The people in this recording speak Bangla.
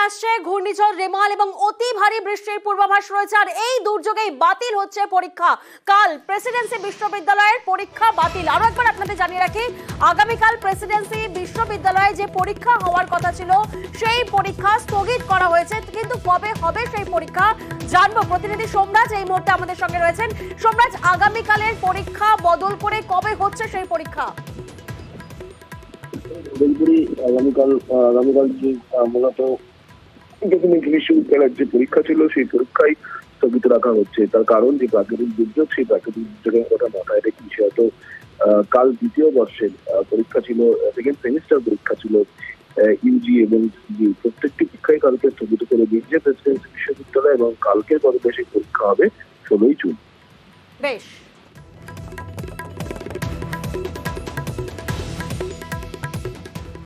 আসছে ঘূর্ণিঝড় রেমাল এবং অতি ভারী বৃষ্টির পূর্বাভাস রয়েছে, আর এই দুর্যোগেই বাতিল হচ্ছে পরীক্ষা। কাল প্রেসিডেন্সি বিশ্ববিদ্যালয়ের পরীক্ষা বাতিল। আরো একবার আপনাদের জানিয়ে রাখি, আগামীকাল প্রেসিডেন্সি বিশ্ববিদ্যালয়ে যে পরীক্ষা হওয়ার কথা ছিল সেই পরীক্ষা স্থগিত করা হয়েছে। কিন্তু কবে হবে সেই পরীক্ষা জানবো। প্রতিনিধি সোমরাজ এই মুহূর্তে আমাদের সঙ্গে রয়েছেন। সোমরাজ, আগামীকালের পরীক্ষা বদল করে কবে হচ্ছে সেই পরীক্ষা? আগামীকাল যে মূলত বিশ্ববিদ্যালয়ের যে পরীক্ষা ছিল সেই পরীক্ষাই স্থগিত রাখা হচ্ছে। তার কারণ যে প্রাকৃতিক দুর্যোগ, সেই প্রাকৃতিক দুর্যোগের কথা মাথায় রেখে বিশেষত কাল দ্বিতীয় বর্ষের পরীক্ষা ছিল, সেকেন্ড সেমিস্টার পরীক্ষা ছিল ইউজি এবং পিজি। প্রত্যেকটি পরীক্ষাই কালকে স্থগিত করে দিয়েছে প্রেসিডেন্সি বিশ্ববিদ্যালয় এবং কালকের পরে সেই পরীক্ষা হবে 16ই জুন। বেশ।